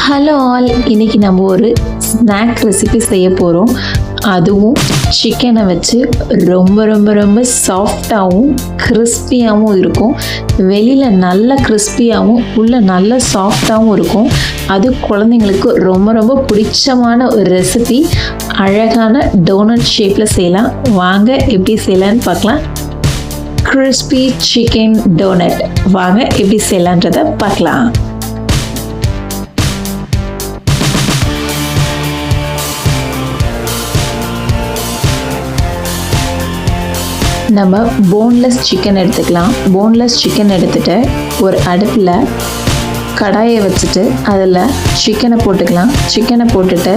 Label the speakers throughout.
Speaker 1: Hello all, இன்னைக்கு நம்ம ஒரு ஸ்நாக் ரெசிபி செய்ய போகிறோம். அதுவும் சிக்கனை வச்சு ரொம்ப ரொம்ப ரொம்ப சாஃப்டாகவும் கிறிஸ்பியாகவும் இருக்கும். வெளியில் நல்ல கிறிஸ்பியாகவும் உள்ள நல்ல சாஃப்டாகவும் இருக்கும். அது குழந்தைங்களுக்கு ரொம்ப ரொம்ப பிடிச்சமான ஒரு ரெசிபி. அழகான டோனட் ஷேப்பில் செய்யலாம். வாங்க எப்படி செய்யலான்னு பார்க்கலாம். கிறிஸ்பி சிக்கன் டோனட் வாங்க எப்படி செய்யலான்றதை பார்க்கலாம். நம்ம போன்லெஸ் சிக்கன் எடுத்துக்கலாம். போன்லெஸ் சிக்கன் எடுத்துகிட்டு ஒரு அடுப்பில் கடாயை வச்சுட்டு அதில் சிக்கனை போட்டுக்கலாம். சிக்கனை போட்டுட்டு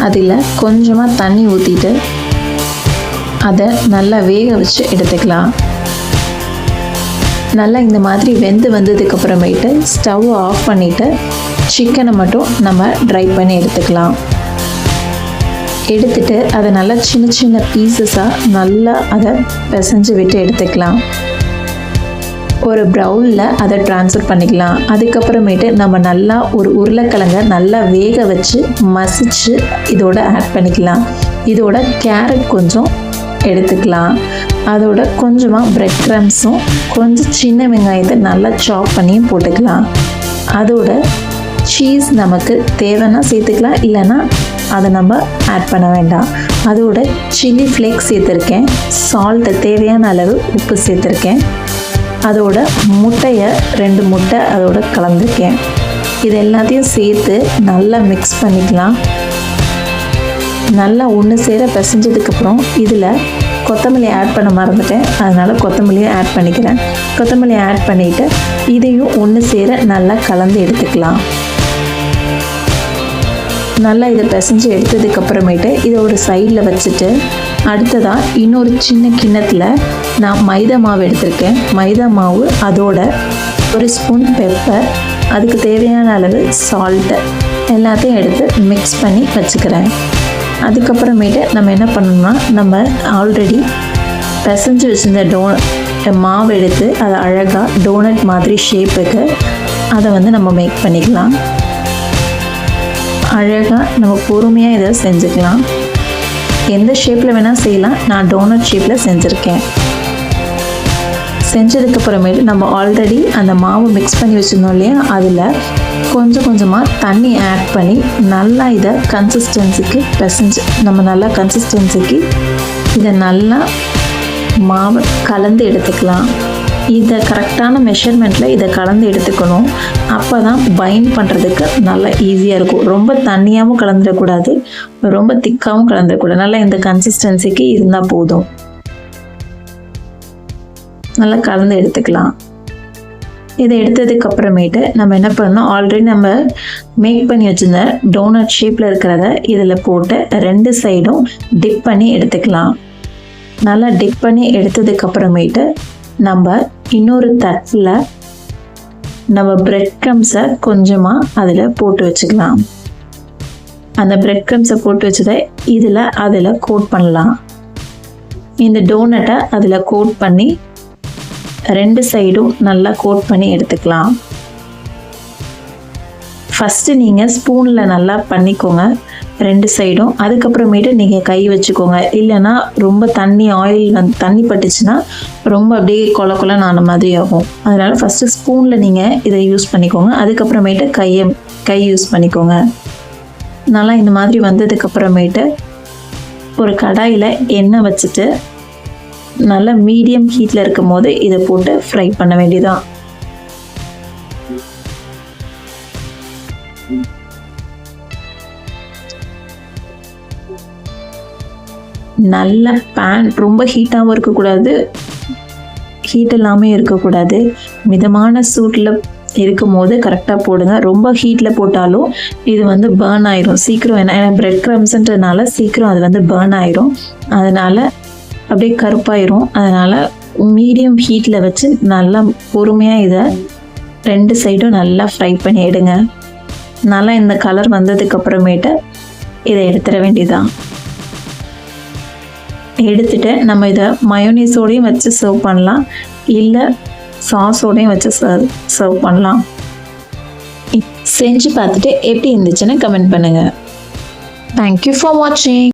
Speaker 1: அதில் கொஞ்சமாக தண்ணி ஊற்றிட்டு அதை நல்லா வேக வச்சு எடுத்துக்கலாம். நல்லா இந்த மாதிரி வெந்து வந்ததுக்கப்புறமேட்டு ஸ்டவ் ஆஃப் பண்ணிவிட்டு சிக்கனை மட்டும் நம்ம ட்ரை பண்ணி எடுத்துக்கலாம். எடுத்துட்டு அதை நல்லா சின்ன சின்ன பீசஸாக நல்லா அதை பிசைஞ்சு விட்டு எடுத்துக்கலாம். ஒரு பவுலில் அதை ட்ரான்ஸ்ஃபர் பண்ணிக்கலாம். அதுக்கப்புறமேட்டு நம்ம நல்லா ஒரு உருளைக்கிழங்க நல்லா வேக வச்சு மசிச்சு இதோட ஆட் பண்ணிக்கலாம். இதோட கேரட் கொஞ்சம் எடுத்துக்கலாம். அதோட கொஞ்சமாக பிரெட் க்ரம்ஸும் கொஞ்சம் சின்ன வெங்காயத்தை நல்லா சாப் பண்ணியும் போட்டுக்கலாம். அதோட சீஸ் நமக்கு தேவைன்னா சேர்த்துக்கலாம், இல்லைன்னா அதை நம்ம ஆட் பண்ண வேண்டாம். அதோட சில்லி ஃப்ளேக்ஸ் சேர்த்துருக்கேன். சால்ட்டு தேவையான அளவு உப்பு சேர்த்துருக்கேன். அதோட முட்டையை 2 முட்டை அதோட கலந்துருக்கேன். இது எல்லாத்தையும் சேர்த்து நல்லா மிக்ஸ் பண்ணிக்கலாம். நல்லா ஒன்று சேர பிசைஞ்சதுக்கப்புறம் இதில் கொத்தமல்லி ஆட் பண்ண மறந்துட்டேன், அதனால் கொத்தமல்லியும் ஆட் பண்ணிக்கிறேன். கொத்தமல்லி ஆட் பண்ணிவிட்டு இதையும் ஒன்று சேர நல்லா கலந்து எடுத்துக்கலாம். நல்லா இதை பிசைஞ்சு எடுத்ததுக்கப்புறமேட்டு இதை ஒரு சைடில் வச்சுட்டு அடுத்ததாக இன்னொரு சின்ன கிண்ணத்தில் நான் மைதா மாவு எடுத்திருக்கேன். மைதா மாவு அதோட ஒரு ஸ்பூன் பெப்பர், அதுக்கு தேவையான அளவு சால்ட்டு எல்லாத்தையும் எடுத்து மிக்ஸ் பண்ணி வச்சுக்கிறேன். அதுக்கப்புறமேட்டு நம்ம என்ன பண்ணணும்னா, நம்ம ஆல்ரெடி பிசைஞ்சு வச்சுருந்த மாவு எடுத்து அதை அழகாக டோனட் மாதிரி ஷேப்புக்கு அதை நம்ம மேக் பண்ணிக்கலாம். அழகாக நம்ம பொறுமையாக இதை செஞ்சுக்கலாம். எந்த ஷேப்பில் வேணால் செய்யலாம். நான் டோனட் ஷேப்பில் செஞ்சுருக்கேன். செஞ்சதுக்கப்புறமேட்டு நம்ம ஆல்ரெடி அந்த மாவு மிக்ஸ் பண்ணி வச்சுருந்தோம் இல்லையா, அதில் கொஞ்சம் கொஞ்சமாக தண்ணி ஆட் பண்ணி நல்லா இதை கன்சிஸ்டன்சிக்கு பிசைஞ்சு நம்ம நல்லா கன்சிஸ்டன்சிக்கு இதை நல்லா மாவு கலந்து எடுத்துக்கலாம். இதை கரெக்டான மெஷர்மெண்ட்டில் இதை கலந்து எடுத்துக்கணும். அப்போ தான் பைண்ட் பண்ணுறதுக்கு நல்லா ஈஸியாக இருக்கும். ரொம்ப தண்ணியாகவும் கலந்துடக்கூடாது, ரொம்ப திக்காகவும் கலந்துடக்கூடாது. நல்லா இந்த கன்சிஸ்டன்சிக்கு இருந்தால் போதும். நல்லா கலந்து எடுத்துக்கலாம். இதை எடுத்ததுக்கப்புறமேட்டு நம்ம என்ன பண்ணணும், ஆல்ரெடி நம்ம மேக் பண்ணி வச்சுருந்த டோனட் ஷேப்பில் இருக்கிறத இதில் போட்டு 2 சைடும் டிப் பண்ணி எடுத்துக்கலாம். நல்லா டிப் பண்ணி எடுத்ததுக்கப்புறமேட்டு நம்ம இன்னொரு தட்டில் நம்ம பிரெட் க்ரம்ஸை கொஞ்சமாக அதில் போட்டு வச்சுக்கலாம். அந்த பிரெட் க்ரம்ஸை போட்டு வச்சதை அதில் கோட் பண்ணலாம். இந்த டோனட்டை அதில் கோட் பண்ணி 2 சைடும் நல்லா கோட் பண்ணி எடுத்துக்கலாம். ஃபஸ்ட்டு நீங்கள் ஸ்பூனில் நல்லா பண்ணிக்கோங்க 2 சைடும். அதுக்கப்புறமேட்டு நீங்கள் கை வச்சுக்கோங்க. இல்லைன்னா ரொம்ப ஆயில் தண்ணி பட்டுச்சுன்னா ரொம்ப அப்படியே கொலன்னு ஆன மாதிரி ஆகும். அதனால் ஃபஸ்ட்டு ஸ்பூனில் நீங்கள் இதை யூஸ் பண்ணிக்கோங்க. அதுக்கப்புறமேட்டு கை யூஸ் பண்ணிக்கோங்க. நல்லா இந்த மாதிரி வந்ததுக்கப்புறமேட்டு ஒரு கடாயில் எண்ணெய் வச்சுட்டு நல்லா மீடியம் ஹீட்டில் இருக்கும் போது இதை போட்டு ஃப்ரை பண்ண வேண்டியதான். நல்ல பேன் ரொம்ப ஹீட்டாகவும் இருக்கக்கூடாது, ஹீட் இல்லாமல் இருக்கக்கூடாது. மிதமான சூட்டில் இருக்கும் போது கரெக்டாக போடுங்க. ரொம்ப ஹீட்டில் போட்டாலும் இது பேர்ன் ஆயிரும் சீக்கிரம். ஏன்னா பிரெட் க்ரம்ஸ்ன்றதுனால சீக்கிரம் அது பேர்ன் ஆயிரும். அதனால் அப்படியே கருப்பாயிரும். அதனால் மீடியம் ஹீட்டில் வச்சு நல்லா பொறுமையாக இதை 2 சைடும் நல்லா ஃப்ரை பண்ணி எடுங்க. நல்லா இந்த கலர் வந்ததுக்கப்புறமேட்டு இதை எடுத்துட வேண்டியதான். எடுத்துகிட்டு நம்ம இதை மயோனீஸோடையும் வச்சு சர்வ் பண்ணலாம், இல்லை சாஸோடையும் வச்சு சர்வ் பண்ணலாம். செஞ்சு பார்த்துட்டு எப்படி இருந்துச்சுன்னு கமெண்ட் பண்ணுங்கள். தேங்க்யூ ஃபார் வாட்சிங்.